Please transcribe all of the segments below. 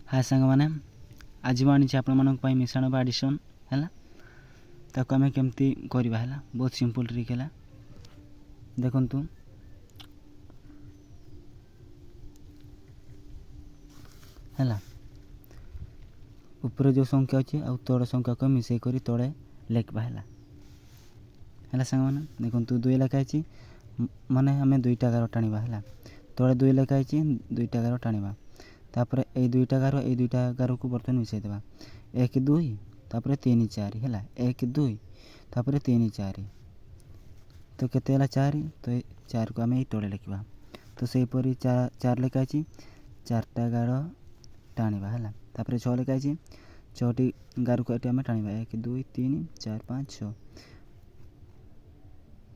हाय सांग मैंने आज मैं आनी आपण मिश्रण बा एडिशन है ताको आम केमती करवा है बहुत सिंपल ट्रिक है देखु है ऊपर जो संख्या अच्छे आ तोड़ संख्या को मिसई कर तोड़े लिखवा है सांग मैंने देखु 2 लिखाई माने आम 2टा गार टाणवा है तोड़े 2 लिखाई 2टा गार टाणवा तापर ए 2टा गार ए 2टा गार को बर्तमान मिसई देवा 1 2 तापर 3 4 है 1 2 तापर 3 4 तो केते 4 तो 4 को आम ये तोड़े लिखा तो सेपरी 4 लिखाई 4टा गार टाणवा है तापर 6 लिखाई 6टी गार को ये आम टाणवा 1 2 3 4 5 6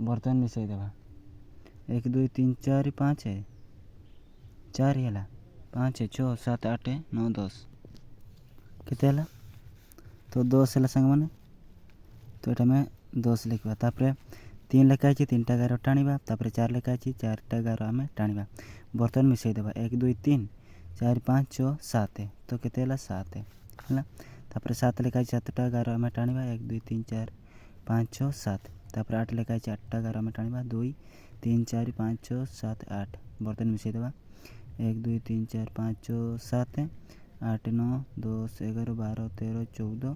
बर्तमान मिसई देवा 1 2 3 4 5 4 है 5 6 7 8 9 10 केते तो 10 है सांग मैंने तो ये में 10 लिखा तापर 3 लिखाई 3टा गार टाणवा तापर 4 लिखाई 4टा गार आम टाणवा बर्तमान मिसई देवा 1 2 3 4 5 6 7 तो केते 7 है तापर 7 लिखाई 7टा गार आम टाणवा 1 2 3 4 5 6 7 तापर 8 लिखाई 8टा गार आम टाणवा 2 3 4 5 6 7 8 बर्तमान मिसई देवा 1 2 3 4 5 6 7 8 9 10 11 12 13 14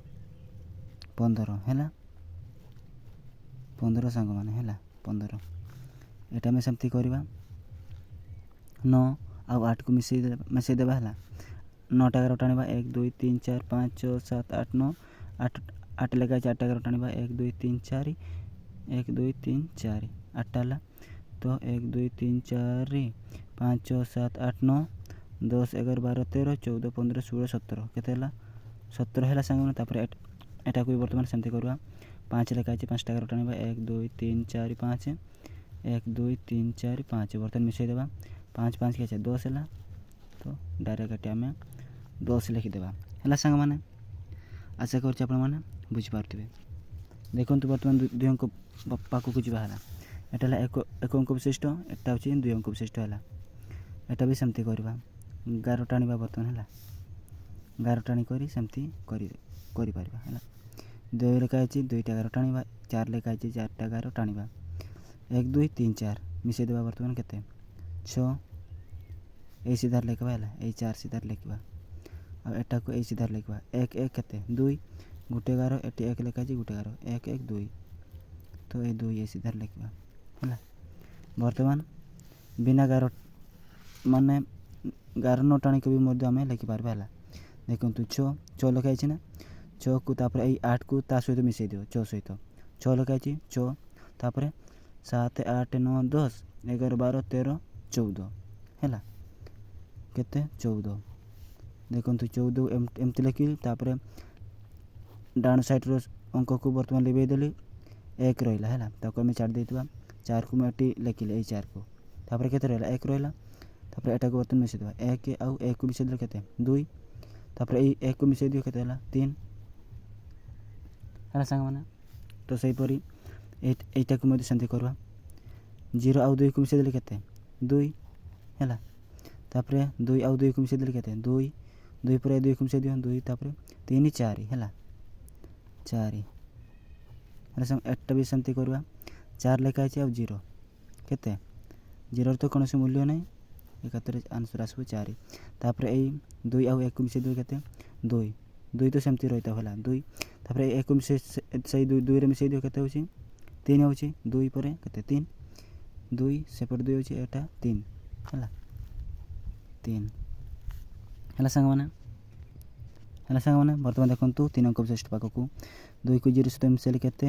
15 है 15 सांग मैंने है 15 एटा में सेमती करवा 9 आउ 8 को मिसई देवा है 9टा गार टाणवा 1 2 3 4 5 6 7 8 9 8 लिखाई 8टा गार टाणवा 1 2 3 4 1 2 3 4 8टा है तो 1 2 3 4 5 6 7 8 9 10 11 12 13 14 15 16 17 केते 17 है सांग मैंने एटा को बर्तमान सेमती करवा 5 लिखाई 5टा गार टाणवा 1 2 3 4 5 1 2 3 4 5 बर्तमान मिसई देवा 5 5 के 10 है तो डायरेक्ट आम 10 लिखिदेवा है सांग मैंने आशा कर बुझीपारे देखो बर्तमान 2 अंक पाखक जावा है एटा एक अंक विशिष्ट एटा हूँ 2 अंक विशिष्ट है एटा भी सेमती करवा गार टाणवा बर्तमान है गार टाणी सेमती है 2 लिखाई 2टा गार टाणवा 4 लिखाई 4टा गार टाणवा 1 2 3 4 मिसई देवा बर्तमान केते 6 ए सीधार लिखवा है ए 4 सीधार लिखवा और एटा को ए सीधार लिखवा 1 1 केते 2 गोटे गार एटी 1 लिखाई गोटे गार 1 1 2 तो ये 2 ए सीधार लिखवा है बर्तमान बिना गार माने गार न टाणी को भी आम लिखिपार है देखो 6 लिखाई ना 6 को तापर 8 को ता सहित मिसई दियो 6 सहित 6 लिखाई 6 तापर 7 8 9 10 11 12 13 14 है केते 14 देखो 14 एमती लिखिली तापर डाण साइड रो अंक को बर्तमान लिभे देली 1 रहा है ताको आम छाड़ देता 4 को मुझे लिखिले 4 को तापर केते रहा 1 रहा तापर एटा को बर्तमान मिसई देवा 1 आउ 1 को मिसई देले केते 2 तापर 1 को मिसई दियो केते 3 है सांग मैंने तो सहीपरी एटा को सेमती करवा 0 आउ 2 को मिसई देले केते 2 है तापर 2 आउ 2 को मिसई देले केते 2 2 पर 2 को मिसई दियो 2 तापर 3 4 है 4 है सांग एटा भी सेमती करवा 4 लिखाई आउ 0 केते 0 तो कौन मूल्य नहीं एकातर आंसर आसो 4 तापर 2 आउ 1 को मिसई दियो केते 2 2 तो सेमती रही है 2 तापर 1 को मिसई सही 2 रे मिसई दियो केते होची 3 होची 2 पर केते 3 2 सेपट 2 होची एटा 3 है 3 है सांग मैंने बर्तमान देखो 3 अंक विशिष्ट पाखक 2 को 0 सहित मिसैले केते